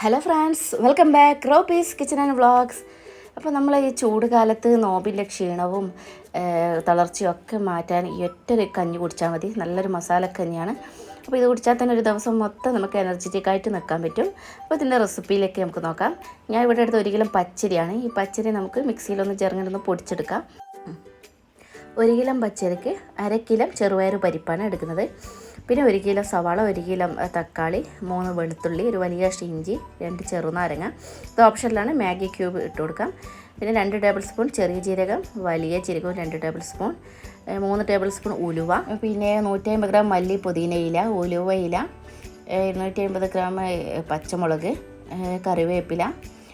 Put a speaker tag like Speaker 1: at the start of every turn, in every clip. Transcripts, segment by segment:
Speaker 1: Hello friends, welcome back റോപ്പീസ് kitchen and vlogs. അപ്പോൾ നമ്മൾ ഈ ചൂട് കാലത്ത് നോമ്പിൻ്റെ ക്ഷീണവും തളർച്ചയും ഒക്കെ മാറ്റാൻ ഈ ഒറ്റൊരു കഞ്ഞി കുടിച്ചാൽ മതി. നല്ലൊരു മസാലക്കഞ്ഞിയാണ്. അപ്പോൾ ഇത് കുടിച്ചാൽ തന്നെ ഒരു ദിവസം മൊത്തം നമുക്ക് എനർജറ്റിക്കായിട്ട് നിൽക്കാൻ പറ്റും. അപ്പോൾ ഇതിൻ്റെ റെസിപ്പിയിലേക്ക് നമുക്ക് നോക്കാം. ഞാൻ ഇവിടെ എടുത്ത 1 കിലോ പച്ചരിയാണ്. ഈ പച്ചരി നമുക്ക് മിക്സിയിലൊന്ന് ചെറുങ്ങനെ പൊടിച്ചെടുക്കാം. 1 കിലോ പച്ചരിക്ക് 1/2 കിലോ ചെറുപയർ പരിപ്പാണ് എടുക്കുന്നത്. പിന്നെ 1 കിലോ സവാള, 1 കിലോ തക്കാളി, 3 വെളുത്തുള്ളി, ഒരു വലിയ ഇഞ്ചി, 2 ചെറുനാരങ്ങ. ഇത് ഓപ്ഷനിലാണ്. മാഗി ക്യൂബ് ഇട്ട് കൊടുക്കാം. പിന്നെ 2 ടേബിൾ സ്പൂൺ ചെറിയ ജീരകം, വലിയ ജീരകവും 2 ടേബിൾ സ്പൂൺ, 3 ടേബിൾ സ്പൂൺ ഉലുവ, പിന്നെ 150 ഗ്രാം മല്ലി പുതിന ഇല, ഉലുവ ഇല, 250 ഗ്രാം പച്ചമുളക്, കറിവേപ്പില.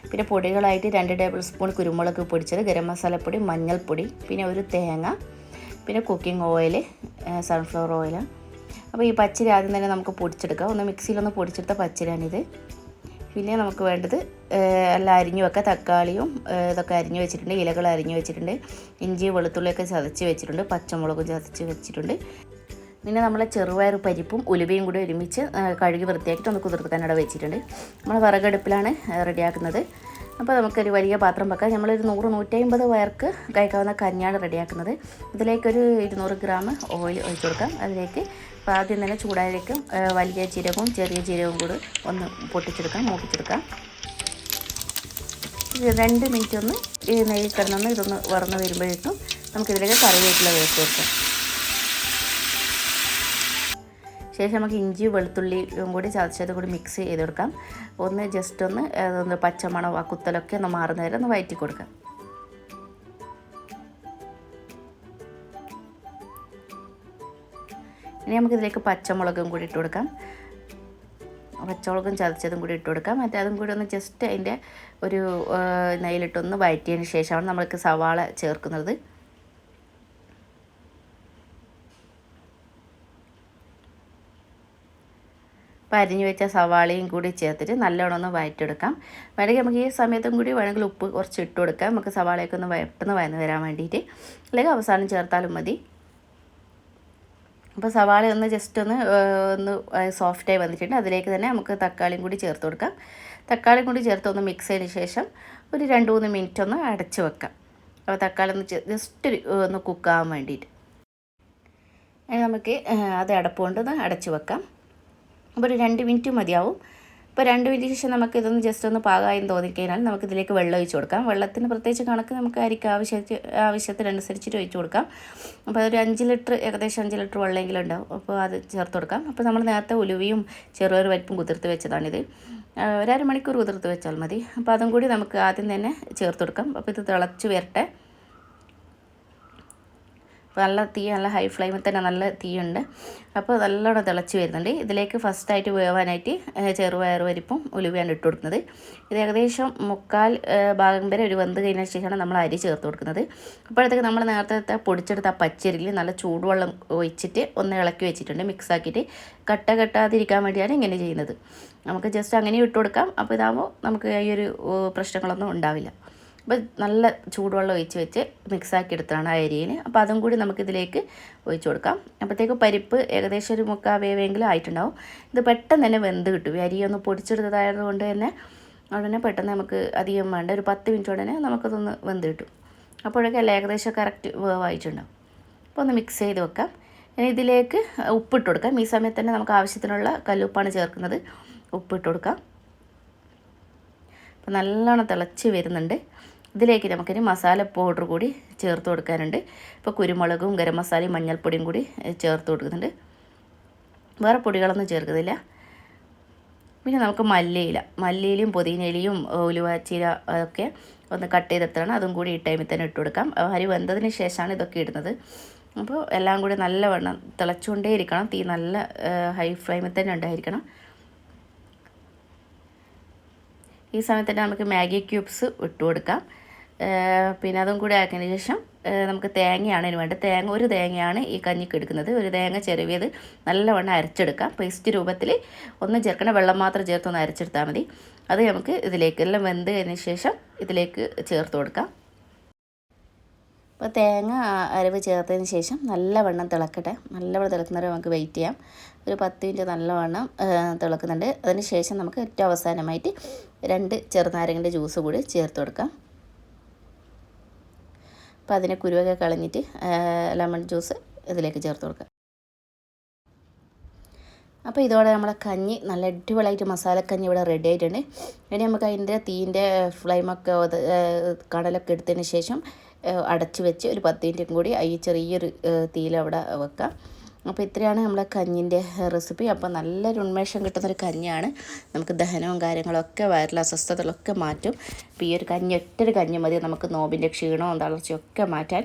Speaker 1: പിന്നെ പൊടികളായിട്ട് 2 ടേബിൾ സ്പൂൺ കുരുമുളക് പൊടിച്ചത്, ഗരം മസാലപ്പൊടി, മഞ്ഞൾപ്പൊടി, പിന്നെ ഒരു തേങ്ങ, പിന്നെ കുക്കിംഗ് ഓയിൽ, സൺഫ്ലവർ ഓയിൽ. അപ്പോൾ ഈ പച്ചരി ആദ്യം തന്നെ നമുക്ക് പൊടിച്ചെടുക്കാം. ഒന്ന് മിക്സിയിലൊന്ന് പൊടിച്ചെടുത്ത പച്ചരിയാണിത്. പിന്നെ നമുക്ക് വേണ്ടത് എല്ലാം അരിഞ്ഞു വെക്കാം. തക്കാളിയും ഇതൊക്കെ അരിഞ്ഞു വെച്ചിട്ടുണ്ട്, ഇലകൾ അരിഞ്ഞു വെച്ചിട്ടുണ്ട്, ഇഞ്ചി വെളുത്തുള്ളിയൊക്കെ ചതച്ച് വെച്ചിട്ടുണ്ട്, പച്ചമുളകും ചതച്ച് വെച്ചിട്ടുണ്ട്. പിന്നെ നമ്മൾ ചെറുപയർ പരിപ്പും ഉലുവയും കൂടി ഒരുമിച്ച് കഴുകി വൃത്തിയാക്കിയിട്ട് ഒന്ന് കുതിർക്കാൻ അവിടെ വെച്ചിട്ടുണ്ട്. നമ്മൾ വിറകടുപ്പിലാണ് റെഡിയാക്കുന്നത്. അപ്പോൾ നമുക്കൊരു വലിയ പാത്രം വെക്കാം. നമ്മളൊരു 100-150 പേർക്ക് കഴിക്കാവുന്ന കഞ്ഞിയാണ് റെഡിയാക്കുന്നത്. ഇതിലേക്കൊരു 200 ഗ്രാം ഓയിൽ ഒഴിച്ചു കൊടുക്കാം. അതിലേക്ക് ആദ്യം തന്നെ ചൂടായിരിക്കും വലിയ ജീരകവും ചെറിയ ജീരകവും കൂടി ഒന്ന് പൊട്ടിച്ചെടുക്കാം, മൂപ്പിച്ചെടുക്കാം. 2 മിനിറ്റ് ഒന്ന് ഈ നെയ്യിൽ കിടന്നൊന്ന് ഇതൊന്ന് വറന്ന് വരുമ്പോഴേക്കും നമുക്കിതിലേക്ക് കറിവേപ്പില വേർത്ത് കൊടുക്കാം. ശേഷം നമുക്ക് ഇഞ്ചി വെളുത്തുള്ളിയും കൂടി ചതച്ചത് കൂടി മിക്സ് ചെയ്ത് കൊടുക്കാം. ഒന്ന് ജസ്റ്റ് അതൊന്ന് പച്ചമണം ആ കുത്തലൊക്കെ ഒന്ന് മാറുന്ന വരെ ഒന്ന് വഴറ്റി കൊടുക്കാം. ഇനി നമുക്കിതിലേക്ക് പച്ചമുളകും കൂടി ഇട്ട് കൊടുക്കാം. പച്ചമുളകും ചതച്ചതും കൂടി ഇട്ട് കൊടുക്കാം. മറ്റേ അതും കൂടി ഒന്ന് ജസ്റ്റ് അതിൻ്റെ ഒരു നെയ്യിലിട്ടൊന്ന് വഴറ്റിയതിന് ശേഷമാണ് നമ്മൾക്ക് സവാള ചേർക്കുന്നത്. അപ്പോൾ അരിഞ്ഞു വെച്ച സവാളയും കൂടി ചേർത്തിട്ട് നല്ലോണം ഒന്ന് വഴറ്റിയെടുക്കാം. വേണമെങ്കിൽ നമുക്ക് ഈ സമയത്തും കൂടി വേണമെങ്കിൽ ഉപ്പ് കുറച്ച് ഇട്ട് കൊടുക്കാം. നമുക്ക് സവാളയൊക്കെ ഒന്ന് പെട്ടെന്ന് വഴന്ന് വരാൻ വേണ്ടിയിട്ട്. അല്ലെങ്കിൽ അവസാനം ചേർത്താലും മതി. അപ്പോൾ സവാള ഒന്ന് ജസ്റ്റ് ഒന്ന് സോഫ്റ്റായി വന്നിട്ടുണ്ട്. അതിലേക്ക് തന്നെ നമുക്ക് തക്കാളിയും കൂടി ചേർത്ത് കൊടുക്കാം. തക്കാളിയും കൂടി ചേർത്ത് ഒന്ന് മിക്സ് ചെയ്തതിന് ശേഷം ഒരു 2-3 മിനിറ്റ് ഒന്ന് അടച്ച് വെക്കാം. അപ്പോൾ തക്കാളി ഒന്ന് ജസ്റ്റ് ഒന്ന് കുക്കാകാൻ വേണ്ടിയിട്ട് നമുക്ക് അത് അടപ്പുകൊണ്ട് ഒന്ന് അടച്ച് വെക്കാം. അപ്പോൾ ഒരു 2 മിനിറ്റ് മതിയാവും. ഇപ്പോൾ 2 മിനിറ്റിന് ശേഷം നമുക്ക് ഇതൊന്ന് ജസ്റ്റ് ഒന്ന് പാകമായി തോന്നിക്കഴിഞ്ഞാൽ നമുക്കിതിലേക്ക് വെള്ളം ഒഴിച്ച് കൊടുക്കാം. വെള്ളത്തിന് പ്രത്യേകിച്ച് കണക്ക് നമുക്ക് അരിക്ക് ആവശ്യത്തിനനുസരിച്ചിട്ട് ഒഴിച്ച് കൊടുക്കാം. അപ്പോൾ അതൊരു 5 ലിറ്റർ, ഏകദേശം 5 ലിറ്റർ വെള്ളമെങ്കിലും ഉണ്ടാവും. അപ്പോൾ അത് ചേർത്ത് കൊടുക്കാം. അപ്പോൾ നമ്മൾ നേരത്തെ ഉലുവയും ചെറുപയർ പരിപ്പും കുതിർത്ത് വെച്ചതാണിത്. ഒരു അരമണിക്കൂർ കുതിർത്ത് വെച്ചാൽ മതി. അപ്പോൾ അതും കൂടി നമുക്ക് ആദ്യം തന്നെ ചേർത്ത് കൊടുക്കാം. അപ്പോൾ ഇത് തിളച്ച് വരട്ടെ. അപ്പോൾ നല്ല ഹൈ ഫ്ലെയിമിൽ തന്നെ നല്ല തീയുണ്ട്. അപ്പോൾ നല്ലോണം തിളച്ച് വരുന്നുണ്ട്. ഇതിലേക്ക് ഫസ്റ്റായിട്ട് വേവാനായിട്ട് ചെറുപയർ പരിപ്പും ഉലുവയാണ് ഇട്ട് കൊടുക്കുന്നത്. ഇത് ഏകദേശം 3/4 ഭാഗം വരെ ഒരു വെന്ത് കഴിഞ്ഞ ശേഷമാണ് നമ്മൾ അരി ചേർത്ത് കൊടുക്കുന്നത്. അപ്പോഴത്തേക്ക് നമ്മൾ നേരത്തെ പൊടിച്ചെടുത്ത പച്ചരിയിൽ നല്ല ചൂടുവെള്ളം ഒഴിച്ചിട്ട് ഒന്ന് ഇളക്കി വെച്ചിട്ടുണ്ട്. മിക്സാക്കിയിട്ട് കെട്ടാതിരിക്കാൻ വേണ്ടിയാണ് ഇങ്ങനെ ചെയ്യുന്നത്. നമുക്ക് ജസ്റ്റ് അങ്ങനെ ഇട്ട് കൊടുക്കാം. അപ്പോൾ ഇതാകുമ്പോൾ നമുക്ക് ഈ ഒരു പ്രശ്നങ്ങളൊന്നും ഉണ്ടാവില്ല. അപ്പോൾ നല്ല ചൂടുവെള്ളം ഒഴിച്ച് വെച്ച് മിക്സാക്കി എടുത്താണ് ആ അരിയിൽ. അപ്പോൾ അതും കൂടി നമുക്കിതിലേക്ക് ഒഴിച്ച് കൊടുക്കാം. അപ്പോഴത്തേക്ക് പരിപ്പ് ഏകദേശം ഒരു 3/4 വേവെങ്കിലും ആയിട്ടുണ്ടാവും. ഇത് പെട്ടെന്ന് തന്നെ വെന്ത് കിട്ടും. അരി ഒന്ന് പൊടിച്ചെടുത്തതായത് കൊണ്ട് തന്നെ ഉടനെ പെട്ടെന്ന് നമുക്ക് അധികം വേണ്ട ഒരു 10 മിനിറ്റ് ഉടനെ നമുക്കതൊന്ന് വെന്ത് കിട്ടും. അപ്പോഴൊക്കെ എല്ലാം ഏകദേശം കറക്റ്റ് വേവായിട്ടുണ്ടാവും. അപ്പോൾ ഒന്ന് മിക്സ് ചെയ്ത് വെക്കാം. ഇനി ഇതിലേക്ക് ഉപ്പിട്ട് കൊടുക്കാം. ഈ സമയത്ത് തന്നെ നമുക്ക് ആവശ്യത്തിനുള്ള കല്ലുപ്പാണ് ചേർക്കുന്നത്. ഉപ്പിട്ട് കൊടുക്കാം. അപ്പോൾ നല്ലോണം തിളച്ച് വരുന്നുണ്ട്. ഇതിലേക്ക് നമുക്കിനി മസാല പൗഡർ കൂടി ചേർത്ത് കൊടുക്കാനുണ്ട്. ഇപ്പോൾ കുരുമുളകും ഗരം മസാലയും മഞ്ഞൾപ്പൊടിയും കൂടി ചേർത്ത് കൊടുക്കുന്നുണ്ട്. വേറെ പൊടികളൊന്നും ചേർക്കുന്നില്ല. പിന്നെ നമുക്ക് മല്ലിയിലയും പുതിനയിലയും ഉലുവച്ചീര അതൊക്കെ ഒന്ന് കട്ട് ചെയ്തെടുത്താണ്. അതും കൂടി ഈ ടൈമിൽ തന്നെ ഇട്ട് കൊടുക്കാം. അരി വെന്തതിന് ശേഷമാണ് ഇതൊക്കെ ഇടുന്നത്. അപ്പോൾ എല്ലാം കൂടി നല്ലവണ്ണം തിളച്ചുകൊണ്ടേ ഇരിക്കണം. തീ നല്ല ഹൈ ഫ്ലെയിമിൽ തന്നെ ഉണ്ടായിരിക്കണം. ഈ സമയത്ത് തന്നെ നമുക്ക് മാഗി ക്യൂബ്സ് ഇട്ട് കൊടുക്കാം. പിന്നെ അതും കൂടി ആക്കിയതിന് ശേഷം നമുക്ക് തേങ്ങയാണ് ഇതിന് വേണ്ടത്. ഒരു തേങ്ങയാണ് ഈ കഞ്ഞിക്ക് എടുക്കുന്നത്. ഒരു തേങ്ങ ചെറുവിയത് നല്ലവണ്ണം അരച്ചെടുക്കാം. പേസ്റ്റ് രൂപത്തിൽ ഒന്ന് ചേർക്കണം. വെള്ളം മാത്രം ചേർത്തൊന്ന് അരച്ചെടുത്താൽ മതി. അത് നമുക്ക് ഇതിലേക്ക് എല്ലാം വെന്ത് കഴിഞ്ഞ ശേഷം ഇതിലേക്ക് ചേർത്ത് കൊടുക്കാം. അപ്പോൾ തേങ്ങ അരവ് ചേർത്തതിന് ശേഷം നല്ലവണ്ണം തിളക്കട്ടെ. നല്ലവണ്ണം തിളക്കുന്നവരെ നമുക്ക് വെയിറ്റ് ചെയ്യാം. ഒരു 10 മിനിറ്റ് നല്ലവണ്ണം തിളക്കുന്നുണ്ട്. അതിന് ശേഷം നമുക്ക് ഏറ്റവും അവസാനമായിട്ട് 2 ചെറുനാരങ്ങൻ്റെ ജ്യൂസ് കൂടി ചേർത്ത് കൊടുക്കാം. അപ്പോൾ അതിനെ കുരുവൊക്കെ കളഞ്ഞിട്ട് ലെമൺ ജ്യൂസ് ഇതിലേക്ക് ചേർത്ത് കൊടുക്കാം. അപ്പോൾ ഇതോടെ നമ്മളെ കഞ്ഞി നല്ല അടിപൊളിയായിട്ട് മസാലക്കഞ്ഞി ഇവിടെ റെഡി ആയിട്ടുണ്ട്. ഇനി നമുക്ക് അതിൻ്റെ തീൻ്റെ ഫ്ലെയിമൊക്കെ കടലൊക്കെ എടുത്തതിന് ശേഷം അടച്ച് വെച്ച് ഒരു 10 മിനിറ്റും കൂടി ഈ ചെറിയൊരു തീയിൽ അവിടെ വെക്കാം. അപ്പോൾ ഇത്രയാണ് നമ്മളെ കഞ്ഞിൻ്റെ റെസിപ്പി. അപ്പോൾ നല്ലൊരു ഉന്മേഷം കിട്ടുന്നൊരു കഞ്ഞിയാണ്. നമുക്ക് ദഹനവും കാര്യങ്ങളൊക്കെ വയറിലെ അസ്വസ്ഥതകളൊക്കെ മാറ്റും. അപ്പോൾ ഈ ഒരു കഞ്ഞി ഒറ്റൊരു കഞ്ഞി മതി നമുക്ക് നോമ്പിൻ്റെ ക്ഷീണവും തളർച്ചയൊക്കെ മാറ്റാൻ.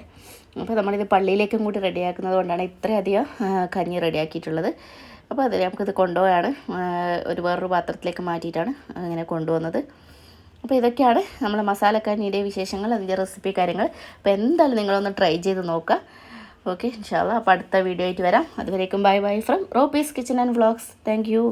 Speaker 1: അപ്പോൾ നമ്മളിത് പള്ളിയിലേക്കും കൂടി റെഡിയാക്കുന്നത് കൊണ്ടാണ് ഇത്രയധികം കഞ്ഞി റെഡിയാക്കിയിട്ടുള്ളത്. അപ്പോൾ അതിൽ നമുക്കിത് കൊണ്ടുപോയാണ് വേറൊരു പാത്രത്തിലേക്ക് മാറ്റിയിട്ടാണ് അങ്ങനെ കൊണ്ടുവന്നത്. അപ്പോൾ ഇതൊക്കെയാണ് നമ്മൾ മസാലക്കഞ്ഞിയുടെ വിശേഷങ്ങൾ, അതിൻ്റെ റെസിപ്പി കാര്യങ്ങൾ. അപ്പോൾ എന്തായാലും നിങ്ങളൊന്ന് ട്രൈ ചെയ്ത് നോക്കുക. ഓക്കെ, ഇൻഷാ അല്ലാഹ്. അപ്പോൾ അടുത്ത വീഡിയോ ആയിട്ട് വരാം. അതുവരേക്കും ബൈ ബൈ ഫ്രം റോപ്പീസ് kitchen and vlogs. Thank U.